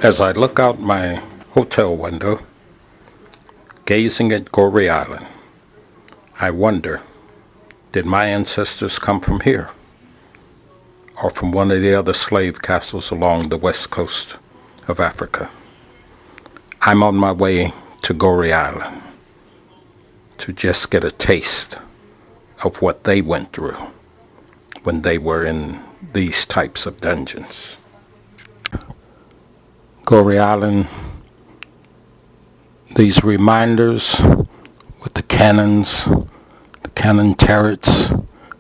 As I look out my hotel window, gazing at Goree Island, I wonder, did my ancestors come from here or from one of the other slave castles along the west coast of Africa? I'm on my way to Goree Island to just get a taste of what they went through when they were in these types of dungeons. Goree Island, these reminders with the cannons, the cannon turrets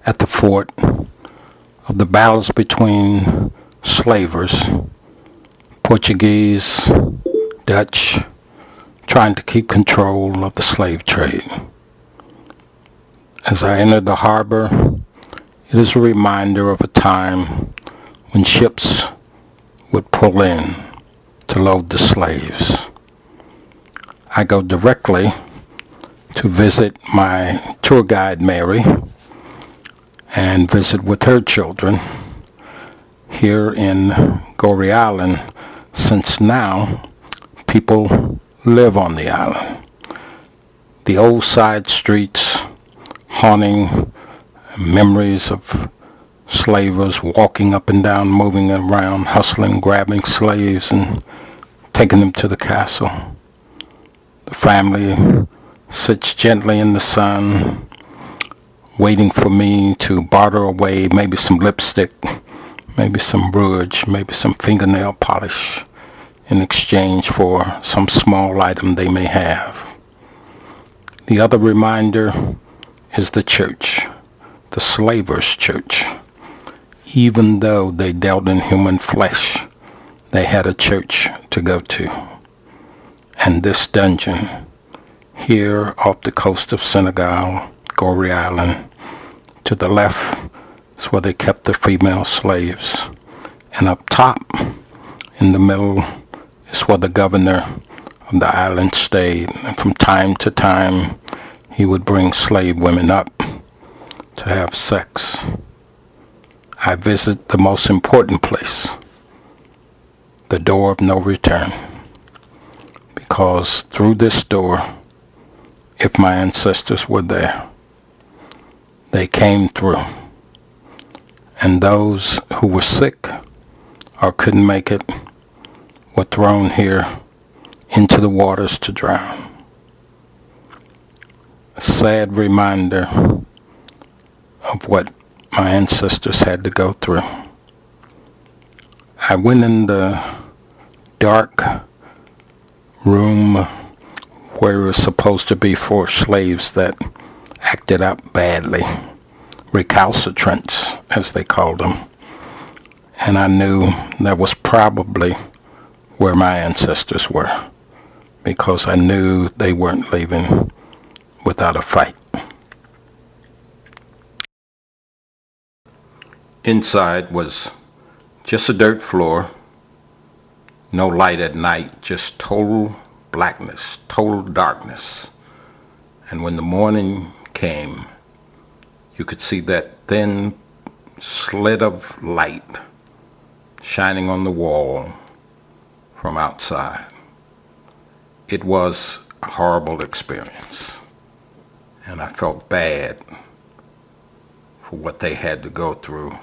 at the fort of the battles between slavers, Portuguese, Dutch, trying to keep control of the slave trade. As I entered the harbor, it is a reminder of a time when ships would pull in to load the slaves. I go directly to visit my tour guide, Mary, and visit with her children here in Goree Island, since now people live on the island. The old side streets haunting memories of slavers walking up and down, moving around, hustling, grabbing slaves and taking them to the castle. The family sits gently in the sun, waiting for me to barter away maybe some lipstick, maybe some rouge, maybe some fingernail polish in exchange for some small item they may have. The other reminder is the church, the slavers' church. Even though they dealt in human flesh, they had a church to go to. And this dungeon, here off the coast of Senegal, Goree Island, to the left is where they kept the female slaves. And up top, in the middle, is where the governor of the island stayed. And from time to time, he would bring slave women up to have sex. I visit the most important place, the door of no return, because through this door, if my ancestors were there, they came through. And those who were sick or couldn't make it were thrown here into the waters to drown. A sad reminder of what my ancestors had to go through. I went in the dark room where it was supposed to be for slaves that acted up badly, recalcitrants as they called them. And I knew that was probably where my ancestors were, because I knew they weren't leaving without a fight. Inside was just a dirt floor, no light at night, just total blackness, total darkness. And when the morning came, you could see that thin slit of light shining on the wall from outside. It was a horrible experience, and I felt bad for what they had to go through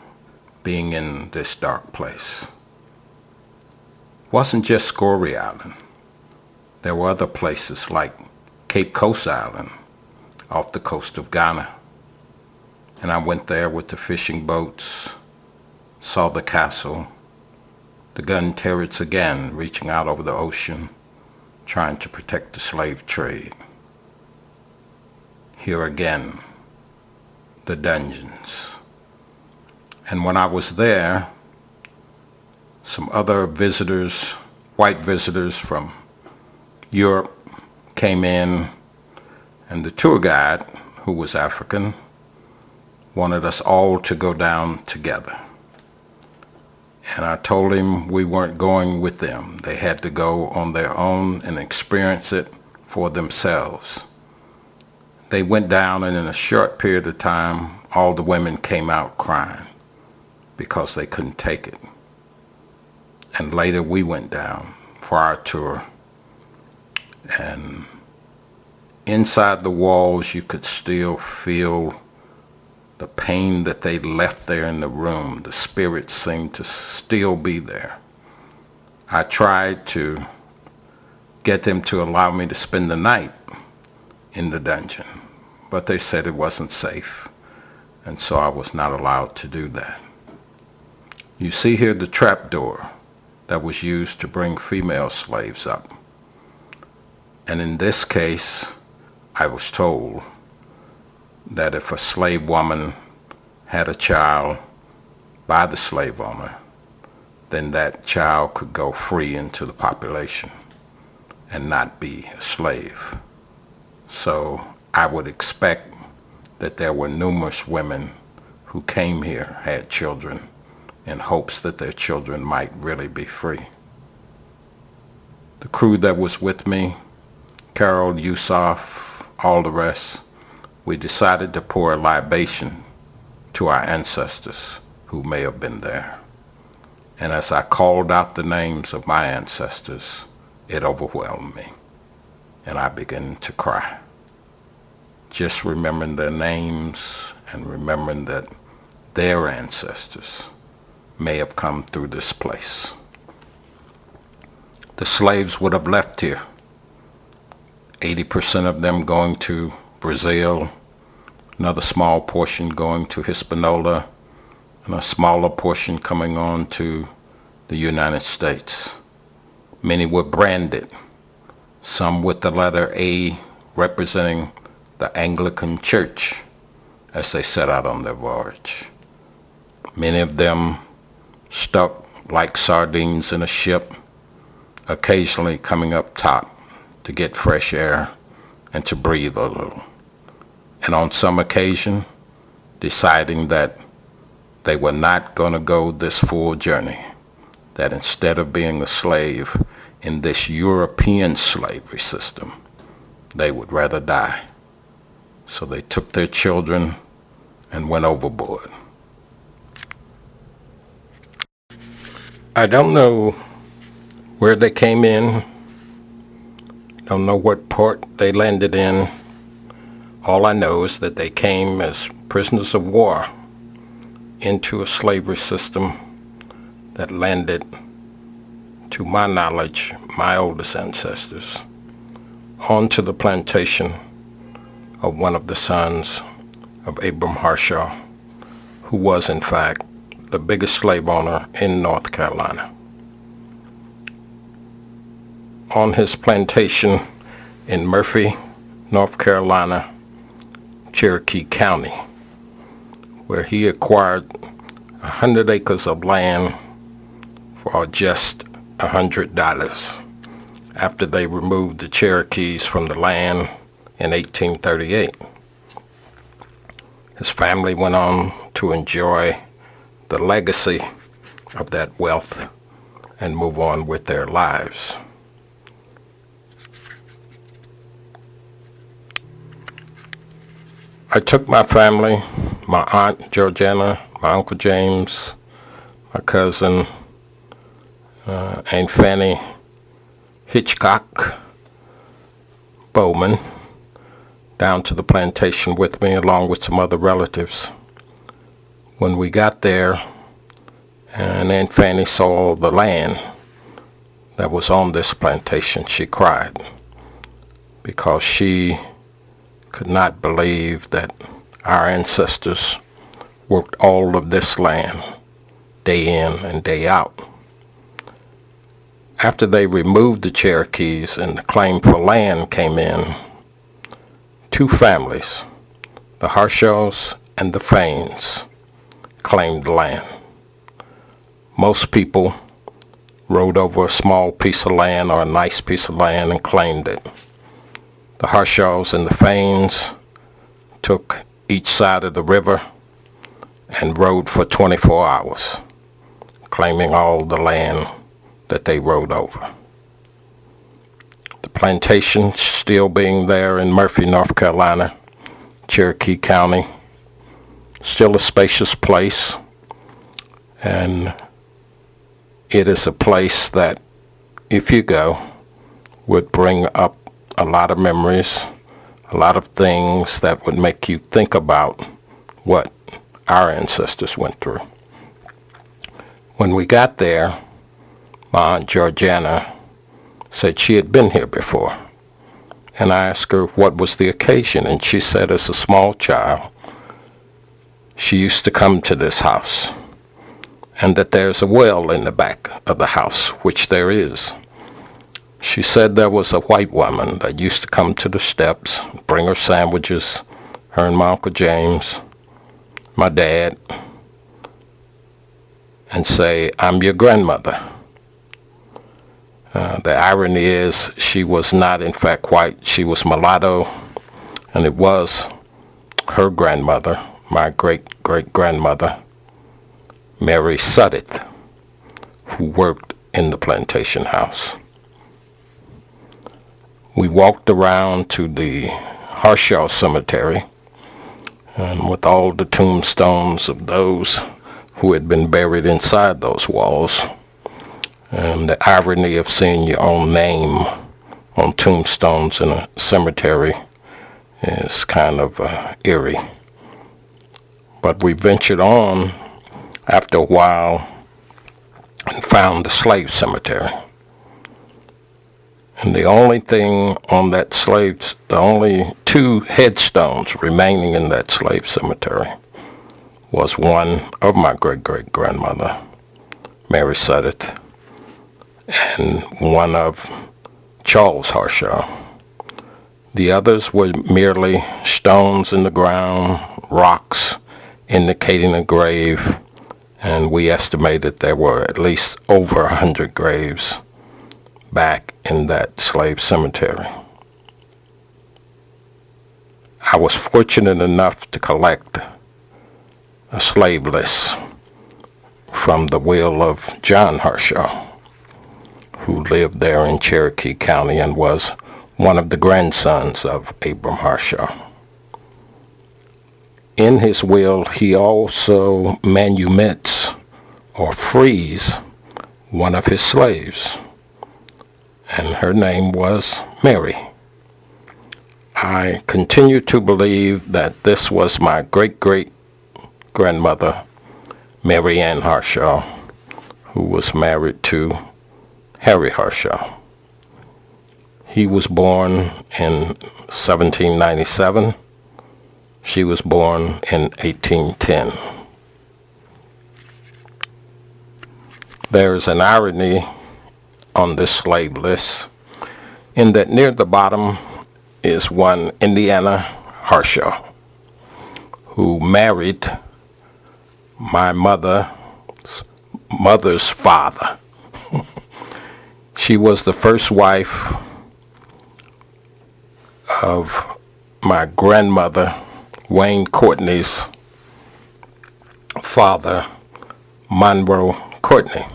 being in this dark place. It wasn't just Goree Island. There were other places like Cape Coast Island off the coast of Ghana. And I went there with the fishing boats, saw the castle, the gun turrets again reaching out over the ocean, trying to protect the slave trade. Here again, the dungeons. And when I was there, some other visitors, white visitors from Europe, came in, and the tour guide, who was African, wanted us all to go down together. And I told him we weren't going with them. They had to go on their own and experience it for themselves. They went down, and in a short period of time, all the women came out crying because they couldn't take it. And later we went down for our tour. And inside the walls, you could still feel the pain that they left there in the room. The spirit seemed to still be there. I tried to get them to allow me to spend the night in the dungeon, but they said it wasn't safe, and so I was not allowed to do that. You see here the trapdoor that was used to bring female slaves up. And in this case, I was told that if a slave woman had a child by the slave owner, then that child could go free into the population and not be a slave. So I would expect that there were numerous women who came here, had children, in hopes that their children might really be free. The crew that was with me, Carol, Yusuf, all the rest, we decided to pour a libation to our ancestors who may have been there. And as I called out the names of my ancestors, it overwhelmed me, and I began to cry. Just remembering their names and remembering that their ancestors may have come through this place. The slaves would have left here, 80% of them going to Brazil, another small portion going to Hispaniola, and a smaller portion coming on to the United States. Many were branded, some with the letter A representing the Anglican Church as they set out on their voyage. Many of them stuck like sardines in a ship, occasionally coming up top to get fresh air and to breathe a little. And on some occasion, deciding that they were not going to go this full journey, that instead of being a slave in this European slavery system, they would rather die. So they took their children and went overboard. I don't know where they came in, don't know what port they landed in. All I know is that they came as prisoners of war into a slavery system that landed, to my knowledge, my oldest ancestors, onto the plantation of one of the sons of Abram Harshaw, who was in fact the biggest slave owner in North Carolina. On his plantation in Murphy, North Carolina, Cherokee County, where he acquired 100 acres of land for just $100 after they removed the Cherokees from the land in 1838. His family went on to enjoy the legacy of that wealth and move on with their lives. I took my family, my aunt Georgiana, my uncle James, my cousin Aunt Fanny Hitchcock Bowman, down to the plantation with me along with some other relatives. When we got there and Aunt Fanny saw the land that was on this plantation, she cried because she could not believe that our ancestors worked all of this land day in and day out. After they removed the Cherokees and the claim for land came in, two families, the Harshaws and the Fains, claimed the land. Most people rode over a small piece of land or a nice piece of land and claimed it. The Harshaws and the Fains took each side of the river and rode for 24 hours, claiming all the land that they rode over. The plantation still being there in Murphy, North Carolina, Cherokee County, still a spacious place, and it is a place that if you go, would bring up a lot of memories, a lot of things that would make you think about what our ancestors went through. When we got there, my Aunt Georgiana said she had been here before. And I asked her what was the occasion, and she said as a small child, she used to come to this house, and that there's a well in the back of the house, which there is. She said there was a white woman that used to come to the steps, bring her sandwiches, her and my Uncle James, my dad, and say, "I'm your grandmother." The irony is she was not in fact white. She was mulatto, and it was her grandmother, my great-great-grandmother, Mary Suddeth, who worked in the plantation house. We walked around to the Harshaw Cemetery, and with all the tombstones of those who had been buried inside those walls, and the irony of seeing your own name on tombstones in a cemetery is kind of eerie. But we ventured on after a while and found the slave cemetery. And the only thing on that the only two headstones remaining in that slave cemetery was one of my great-great-grandmother, Mary Suddeth, and one of Charles Harshaw. The others were merely stones in the ground, rocks indicating a grave, and we estimated there were at least over 100 graves back in that slave cemetery. I was fortunate enough to collect a slave list from the will of John Harshaw, who lived there in Cherokee County and was one of the grandsons of Abram Harshaw. In his will, he also manumits or frees one of his slaves, and her name was Mary. I continue to believe that this was my great-great-grandmother, Mary Ann Harshaw, who was married to Harry Harshaw. He was born in 1797. She was born in 1810. There is an irony on this slave list in that near the bottom is one Indiana Harshaw, who married my mother's father. She was the first wife of my grandmother, Wayne Courtney's father, Monroe Courtney.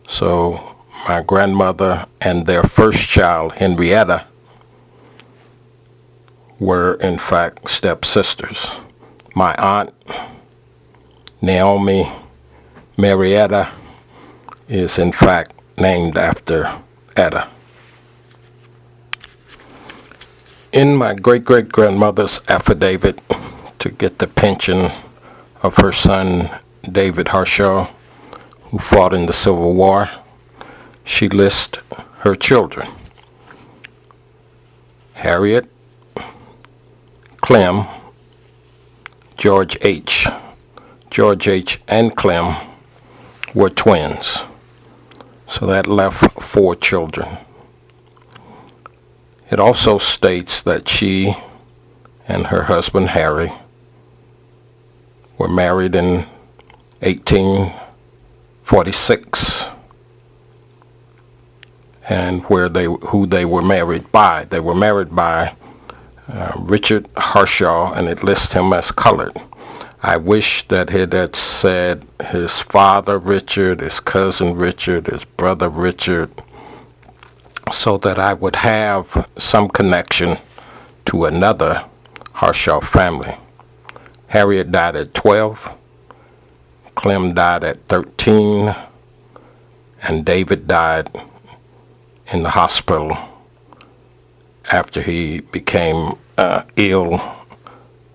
So my grandmother and their first child, Henrietta, were in fact stepsisters. My aunt, Naomi Marietta, is in fact named after Etta. In my great-great-grandmother's affidavit to get the pension of her son, David Harshaw, who fought in the Civil War, she lists her children: Harriet, Clem, George H. George H. and Clem were twins, so that left 4 children. It also states that she and her husband Harry were married in 1846, and who they were married by. They were married by Richard Harshaw, and it lists him as colored. I wish that it had said his father Richard, his cousin Richard, his brother Richard, so that I would have some connection to another Harshaw family. Harriet died at 12, Clem died at 13, and David died in the hospital after he became ill,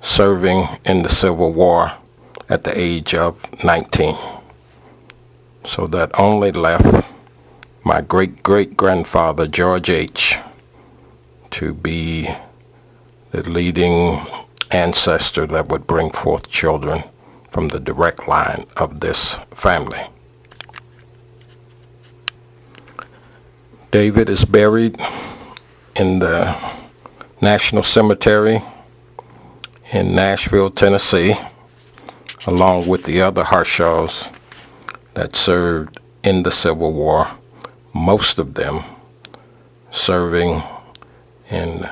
serving in the Civil War at the age of 19. So that only left my great-great-grandfather, George H., to be the leading ancestor that would bring forth children from the direct line of this family. David is buried in the National Cemetery in Nashville, Tennessee, along with the other Harshaws that served in the Civil War, most of them serving in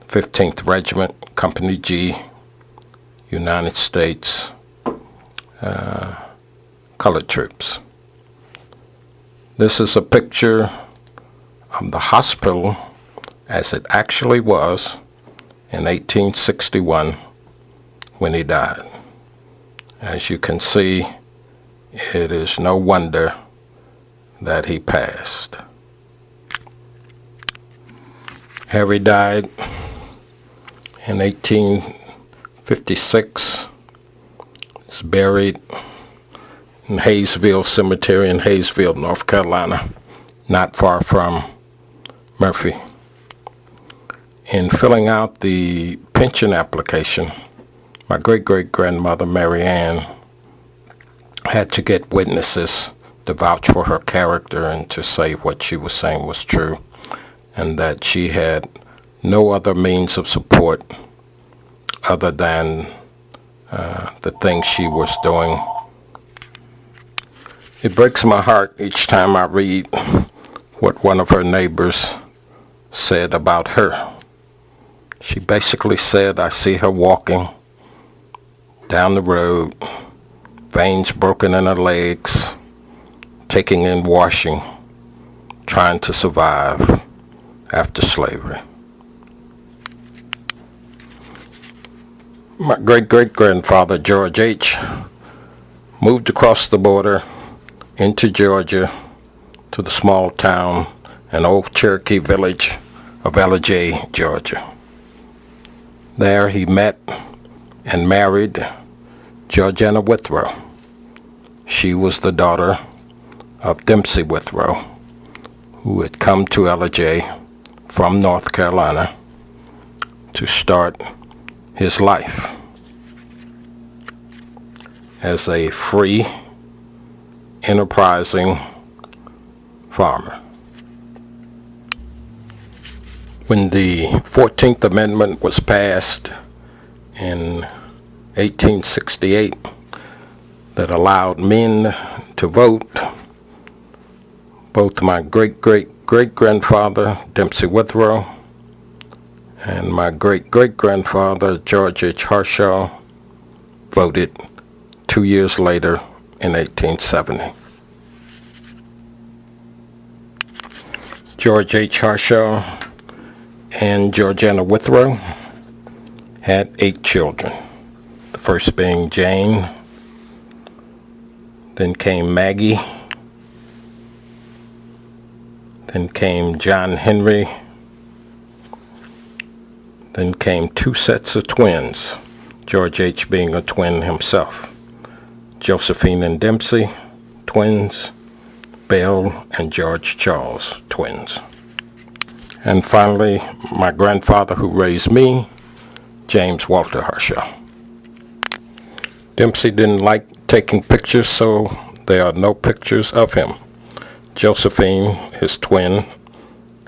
15th Regiment, Company G, United States colored troops. This is a picture of the hospital as it actually was in 1861 when he died. As you can see, it is no wonder that he passed. Harry died in 1856. He's buried in Hayesville Cemetery in Hayesville, North Carolina, not far from Murphy. In filling out the pension application, my great-great-grandmother, Mary Ann, had to get witnesses to vouch for her character and to say what she was saying was true, and that she had no other means of support other than the things she was doing. It breaks my heart each time I read what one of her neighbors said about her. She basically said, I see her walking down the road, veins broken in her legs, taking in washing, trying to survive after slavery. My great-great-grandfather, George H., moved across the border into Georgia to the small town and old Cherokee village of Ellijay, Georgia. There he met and married Georgiana Withrow. She was the daughter of Dempsey Withrow, who had come to Ellijay from North Carolina to start his life as a free, enterprising farmer. When the 14th Amendment was passed in 1868 that allowed men to vote, both my great-great-great-grandfather, Dempsey Withrow, and my great-great-grandfather, George H. Harshaw, voted 2 years later in 1870. George H. Harshaw and Georgiana Withrow had 8 children, the first being Jane, then came Maggie, then came John Henry, then came 2 sets of twins, George H. being a twin himself, Josephine and Dempsey, twins, Belle and George Charles, twins. And finally, my grandfather who raised me, James Walter Harshaw. Dempsey didn't like taking pictures, so there are no pictures of him. Josephine, his twin,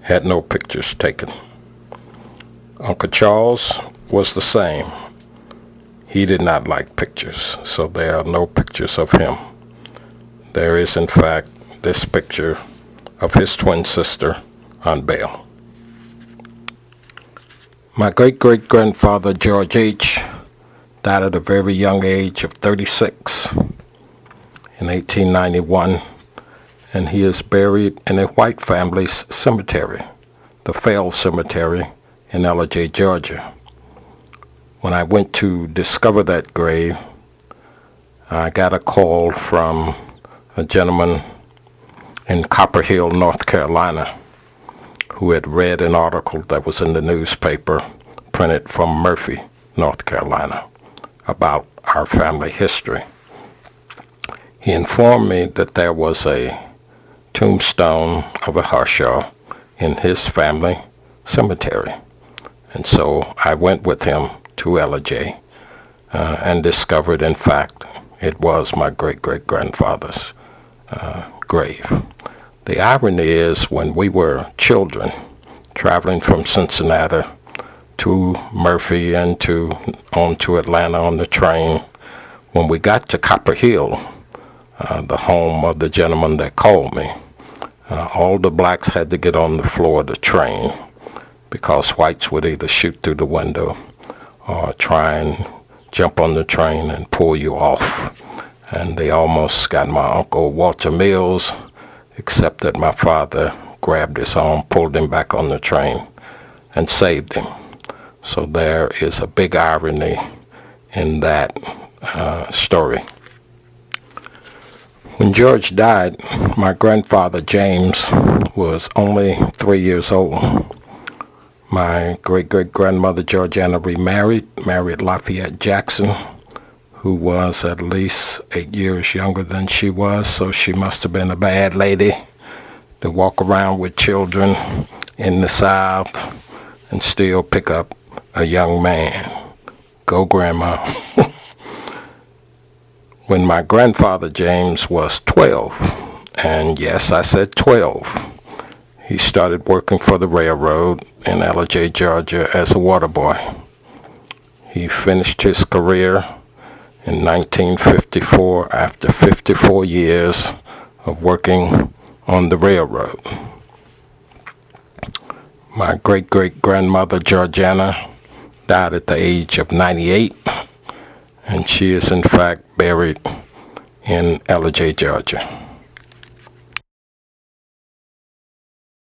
had no pictures taken. Uncle Charles was the same. He did not like pictures, so there are no pictures of him. There is, in fact, this picture of his twin sister on Belle. My great-great-grandfather, George H., died at a very young age of 36 in 1891, and he is buried in a white family's cemetery, the Fell Cemetery in Ellijay, Georgia. When I went to discover that grave, I got a call from a gentleman in Copper Hill, North Carolina, who had read an article that was in the newspaper printed from Murphy, North Carolina, about our family history. He informed me that there was a tombstone of a Harshaw in his family cemetery. And so I went with him to LJ and discovered, in fact, it was my great-great-grandfather's grave. The irony is, when we were children, traveling from Cincinnati to Murphy and on to Atlanta on the train, when we got to Copper Hill, the home of the gentleman that called me, all the blacks had to get on the floor of the train because whites would either shoot through the window or try and jump on the train and pull you off. And they almost got my Uncle Walter Mills, except that my father grabbed his arm, pulled him back on the train, and saved him. So there is a big irony in that story. When George died, my grandfather James was only 3 years old. My great-great-grandmother Georgiana remarried, married Lafayette Jackson, who was at least 8 years younger than she was, so she must have been a bad lady to walk around with children in the South and still pick up a young man. Go, Grandma. When my grandfather James was 12, and yes, I said 12, he started working for the railroad in LJ, Georgia as a water boy. He finished his career in 1954 after 54 years of working on the railroad. My great-great-grandmother Georgiana died at the age of 98, and she is in fact buried in LJ, Georgia.